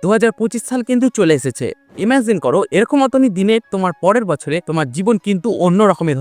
2025 সাল কিন্তু চলে এসেছে। ইমাজিন করো এরকম মতনই দিনে তোমার পরের বছরে তোমার জীবন কিন্তু অন্য রকমের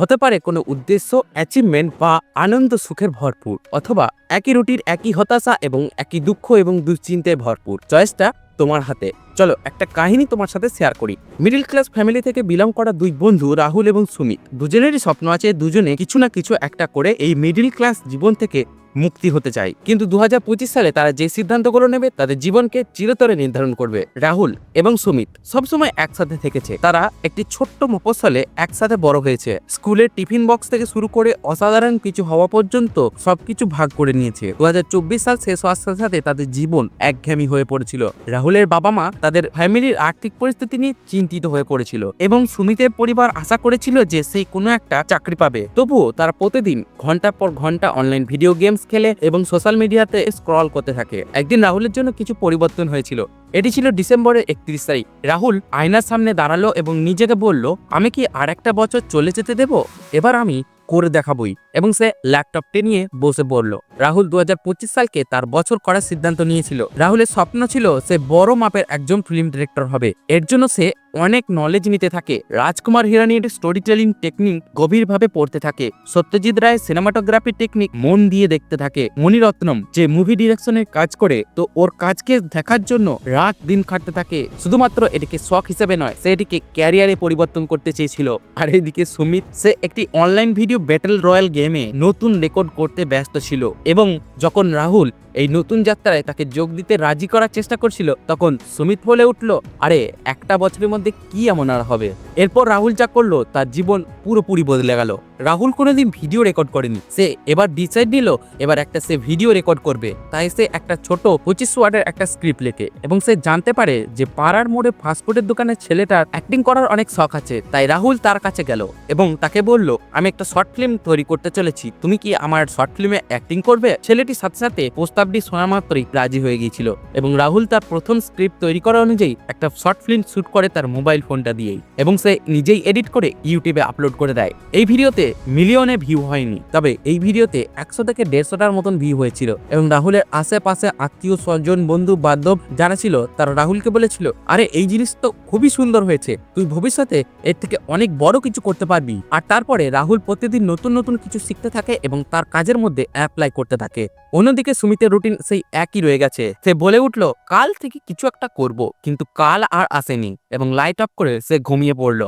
হতে পারে কোনো উদ্দেশ্য, অ্যাচিভমেন্ট বা আনন্দ সুখের ভরপুর, অথবা একই রুটির একই হতাশা এবং একই দুঃখ এবং দুশ্চিন্তায় ভরপুর। চয়েসটা তোমার হাতে। চলো একটা কাহিনী তোমার সাথে শেয়ার করি। মিডল ক্লাস ফ্যামিলি থেকে বিলং করা দুই বন্ধু রাহুল এবং সুমিত, দুজনেরই স্বপ্ন আছে দুজনে কিছু না কিছু একটা করে এই মিডল ক্লাস জীবন থেকে মুক্তি হতে চায়। কিন্তু 2025 সালে তারা যে সিদ্ধান্তগুলো নেবে তাদের জীবনকে চিরতরে নির্ধারণ করবে। রাহুল এবং সুমিত সবসময় একসাথে থেকেছে। তারা একটি ছোট্ট মফস্বলে একসাথে বড় হয়েছে। স্কুলের টিফিন বক্স থেকে শুরু করে অসাধারণ কিছু হওয়া পর্যন্ত সবকিছু ভাগ করে নিয়েছে। 2024 সাল শেষ হওয়ার সাথে সাথে তাদের জীবন একঘেয়েমি হয়ে পড়েছিল। রাহুলের বাবা মা তাদের ফ্যামিলির আর্থিক পরিস্থিতি নিয়ে চিন্তিত হয়ে পড়েছিল এবং সুমিতের পরিবার আশা করেছিল যে সে কোনো একটা চাকরি পাবে। তবুও তারা প্রতিদিন ঘন্টার পর ঘন্টা অনলাইন ভিডিও গেমস খেলে এবং সোশ্যাল মিডিয়াতে স্ক্রল করতে থাকে। একদিন রাহুলের জন্য কিছু পরিবর্তন হয়েছিল। এটি ছিল ডিসেম্বরের 31 তারিখ। রাহুল আয়নার সামনে দাঁড়ালো এবং নিজেকে বলল, আমি কি আর একটা বছর চলে যেতে দেব? এবার আমি করে দেখাবই। এবং সে ল্যাপটপটি নিয়ে বসে পড়ল। রাহুল 2025 সালকে তার বছর করার সিদ্ধান্ত নিয়েছিল। রাহুলের স্বপ্ন ছিল সে বড় মাপের একজন ফিল্ম ডিরেক্টর হবে। এর জন্য সে অনেক নলেজ নিতে থাকে। রাজকুমার হিরানির স্টোরি টেলিং টেকনিক গভীরভাবে পড়তে থাকে। সত্যজিৎ রায় সিনেমাটোগ্রাফি টেকনিক মন দিয়ে দেখতে থাকে। মণিরত্নম যে মুভি ডিরেকশনের কাজ করে, তো ওর কাজকে দেখার জন্য রাত দিন খাটতে থাকে। শুধুমাত্র এটিকে শখ হিসেবে নয়, সে এটিকে ক্যারিয়ারে পরিবর্তন করতে চেয়েছিল। আর এদিকে সুমিত, সে একটি অনলাইন ভিডিও ব্যাটল রয়্যাল গেমে নতুন রেকর্ড করতে ব্যস্ত ছিল। এবং যখন রাহুল এই নতুন যাত্রায় তাকে যোগ দিতে রাজি করার চেষ্টা করছিল, তখন সুমিত বলে উঠল, আরে একটা বছরের মধ্যে কি এমন আর হবে? এরপর রাহুল যা করলো তার জীবন পুরোপুরি বদলে গেল। রাহুল কোনোদিন ভিডিও রেকর্ড করেনি। সে এবার ডিসাইড নিল এবার সে ভিডিও রেকর্ড করবে। তাই সে একটা ছোট 25 ওয়ার্ডের একটা স্ক্রিপ্ট লেখে এবং সে জানতে পারে যে পাড়ার মোড়ে ফাস্টফুডের দোকানের ছেলেটার অ্যাক্টিং করার অনেক শখ আছে। তাই রাহুল তার কাছে গেল এবং তাকে বলল, আমি একটা শর্ট ফিল্ম তৈরি করতে চলেছি, তুমি কি আমার শর্ট ফিল্মে অ্যাক্টিং করবে? ছেলেটির সাথে সাথে প্রস্তাবটি শোনা মাত্রই রাজি হয়ে গিয়েছিল এবং রাহুল তার প্রথম স্ক্রিপ্ট তৈরি করা অনুযায়ী একটা শর্ট ফিল্ম শুট করে তার মোবাইল ফোনটা দিয়েই, এবং সে নিজেই এডিট করে ইউটিউবে আপলোড করে দেয়। এই ভিডিওতে মিলিয়নে ভিউ হয়নি, তবে এই ভিডিওতে 100 থেকে 150টার মতন ভিউ হয়েছিল। এবং রাহুলের আশেপাশে আত্মীয় স্বজন বন্ধু বান্ধব যারা ছিল তারা রাহুলকে বলেছিল, আরে এই জিনিস তো খুবই সুন্দর হয়েছে, তুই ভবিষ্যতে এর থেকে অনেক বড় কিছু করতে পারবি। আর তারপরে রাহুল প্রতিদিন নতুন নতুন কিছু শিখতে থাকে এবং তার কাজের মধ্যে অ্যাপ্লাই করতে থাকে। অন্যদিকে সুমিতের রুটিন সেই একই রয়ে গেছে। সে বলে উঠল, কাল থেকে কিছু একটা করব, কিন্তু কাল আর আসেনি এবং লাইট অফ করে সে ঘুমিয়ে পড়ল।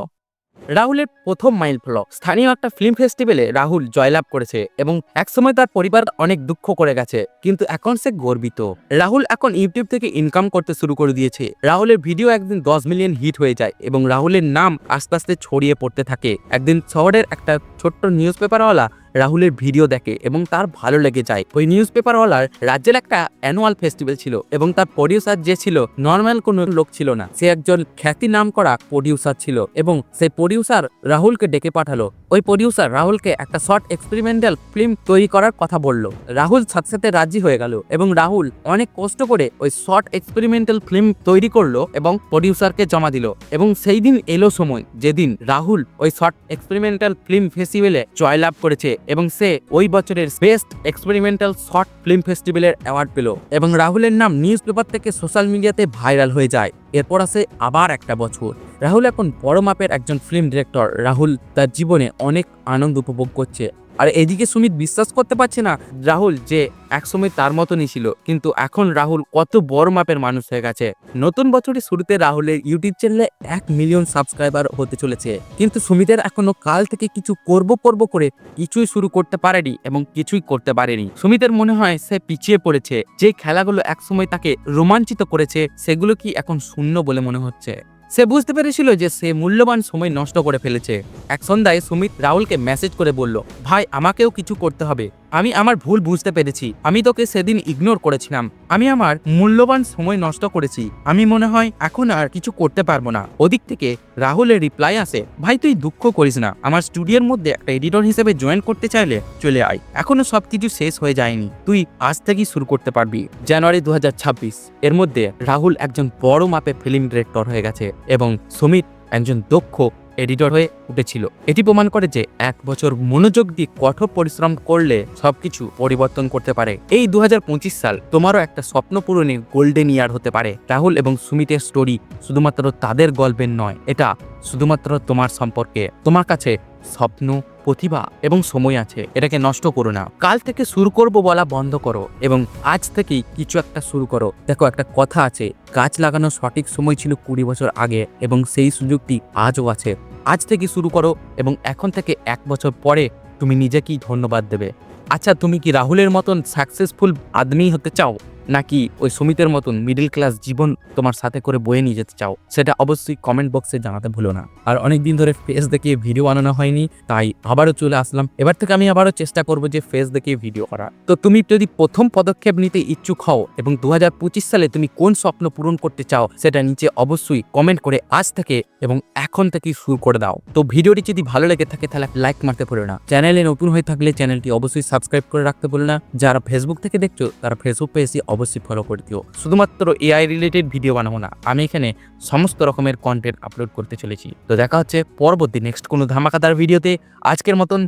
রাহুলের প্রথম মাইল ফলক স্থানীয় একটা ফিল্ম ফেস্টিভ্যালে রাহুল জয়লাভ করেছে এবং একসময় তার পরিবার অনেক দুঃখ করে গেছে, কিন্তু এখন সে গর্বিত। রাহুল এখন ইউটিউব থেকে ইনকাম করতে শুরু করে দিয়েছে। রাহুলের ভিডিও একদিন 10 মিলিয়ন হিট হয়ে যায় এবং রাহুলের নাম আস্তে আস্তে ছড়িয়ে পড়তে থাকে। একদিন শহরের একটা ছোট্ট নিউজ পেপারওয়ালা রাহুলের ভিডিও দেখে এবং তার ভালো লেগে যায়। ওই নিউজ পেপারওয়ালার রাজ্যের একটা অ্যানুয়াল ফেস্টিভ্যাল ছিল এবং তার প্রডিউসার যে ছিল নর্মাল কোনো লোক ছিল না, সে একজন খ্যাতি নাম করা প্রডিউসার ছিল এবং সেই প্রডিউসার রাহুলকে ডেকে পাঠালো। ওই প্রডিউসার রাহুলকে একটা শর্ট এক্সপেরিমেন্টাল ফিল্ম তৈরি করার কথা বলল। রাহুল সাথে সাথে রাজি হয়ে গেল এবং রাহুল অনেক কষ্ট করে ওই শর্ট এক্সপেরিমেন্টাল ফিল্ম তৈরি করলো এবং প্রডিউসারকে জমা দিল। এবং সেই দিন এলো সময় যেদিন রাহুল ওই শর্ট এক্সপেরিমেন্টাল ফিল্ম ফেস্টিভ্যালে জয়লাভ করেছে এবং সে ওই বছরের বেস্ট এক্সপেরিমেন্টাল শর্ট ফিল্ম ফেস্টিভ্যালের অ্যাওয়ার্ড পেল এবং রাহুলের নাম নিউজ পেপার থেকে সোশ্যাল মিডিয়াতে ভাইরাল হয়ে যায়। এরপর আসে আবার একটা বছর। রাহুল এখন বড় মাপের একজন ফিল্ম ডিরেক্টর। রাহুল তার জীবনে অনেক আনন্দ উপভোগ করছে। আর এদিকে সুমিত বিশ্বাস করতে পারছে না রাহুল যে একসময় তার মতনই ছিল, কিন্তু এখন রাহুল কত বড় মাপের মানুষ হয়ে গেছে। নতুন বছরের শুরুতে রাহুলের ইউটিউব চ্যানেলে 1 মিলিয়ন সাবস্ক্রাইবার হতে চলেছে, কিন্তু সুমিতের এখনো কাল থেকে কিছু করব করে কিছুই শুরু করতে পারেনি এবং কিছুই করতে পারেনি। সুমিতের মনে হয় সে পিছিয়ে পড়েছে। যে খেলাগুলো একসময় তাকে রোমাঞ্চিত করেছে সেগুলো কি এখন শূন্য বলে মনে হচ্ছে। সে বুঝতে পেরেছিল যে সে মূল্যবান সময় নষ্ট করে ফেলেছে। এক সন্ধ্যায় সুমিত রাহুলকে মেসেজ করে বলল, ভাই আমাকেও কিছু করতে হবে, আমি আমার ভুল বুঝতে পেরেছি, আমি তোকে সেদিন ইগনোর করেছিলাম, আমি আমার মূল্যবান সময় নষ্ট করেছি, আমি মনে হয় এখন আর কিছু করতে পারবো না। ওদিক থেকে রাহুলের রিপ্লাই আসে, ভাই তুই দুঃখ করিস না, আমার স্টুডিওর মধ্যে একটা এডিটর হিসেবে জয়েন করতে চাইলে চলে আয়, এখনো সবকিছু শেষ হয়ে যায়নি, তুই আজ থেকেই শুরু করতে পারবি। জানুয়ারি 2026 এর মধ্যে রাহুল একজন বড় মাপের ফিল্ম ডিরেক্টর হয়ে গেছে এবং সুমিত একজন দক্ষ এডিটর হয়ে উঠেছিল। এটি প্রমাণ করে যে 1 বছর মনোযোগ দিয়ে কঠোর পরিশ্রম করলে সবকিছু পরিবর্তন করতে পারে। এই 2025 সাল তোমারও একটা স্বপ্ন পূরণের গোল্ডেন ইয়ার হতে পারে। রাহুল এবং সুমিতের স্টোরি শুধুমাত্র তাদের গল্পের নয়, এটা শুধুমাত্র তোমার সম্পর্কে। তোমার কাছে স্বপ্ন, প্রতিভা এবং সময় আছে, এটাকে নষ্ট করো না। কাল থেকে শুরু করব বলা বন্ধ করো এবং আজ থেকেই কিছু একটা শুরু করো। দেখো, একটা কথা আছে, গাছ লাগানোর সঠিক সময় ছিল 20 বছর আগে এবং সেই সুযোগটি আজও আছে। আজ থেকে শুরু করো এবং এখন থেকে 1 বছর পরে তুমি নিজেকেই ধন্যবাদ দেবে। আচ্ছা, তুমি কি রাহুলের মতন সাকসেসফুল আদমি হতে চাও, নাকি ওই সুমিতের মতন মিডল ক্লাস জীবন তোমার সাথে করে বয়ে নিয়ে যেতে চাও? সেটা অবশ্যই কমেন্ট বক্সে জানাতে ভুলো না। আর অনেকদিন ধরে ফেস দেখিয়ে ভিডিও বানানো হয়নি, তাই আবারও চলে আসলাম। এবার থেকে আমি আবারও চেষ্টা করবো যে ফেস দেখিয়ে ভিডিও করা। তো তুমি যদি প্রথম পদক্ষেপ নিতে ইচ্ছুক হও এবং 2025 সালে তুমি কোন স্বপ্ন পূরণ করতে চাও সেটা নিচে অবশ্যই কমেন্ট করে আজ থেকে এবং এখন থেকেই শুরু করে দাও। তো ভিডিওটি যদি ভালো লেগে থাকে তাহলে লাইক মারতে ভুলো না। চ্যানেলে নতুন হয়ে থাকলে চ্যানেলটি অবশ্যই সাবস্ক্রাইব করে রাখতে ভুলো না। যারা ফেসবুক থেকে দেখছো তারা ফেসবুক পেজটি অবশ্যই ফলো করে দিও। শুধুমাত্র এআই রিলেটেড ভিডিও বানাবো না, আমি এখানে সমস্ত রকমের কন্টেন্ট আপলোড করতে চলেছি। তো দেখা হচ্ছে পরবর্তী নেক্সট কোনো ধামাকাদার ভিডিওতে। আজকের মতন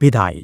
বিদায়।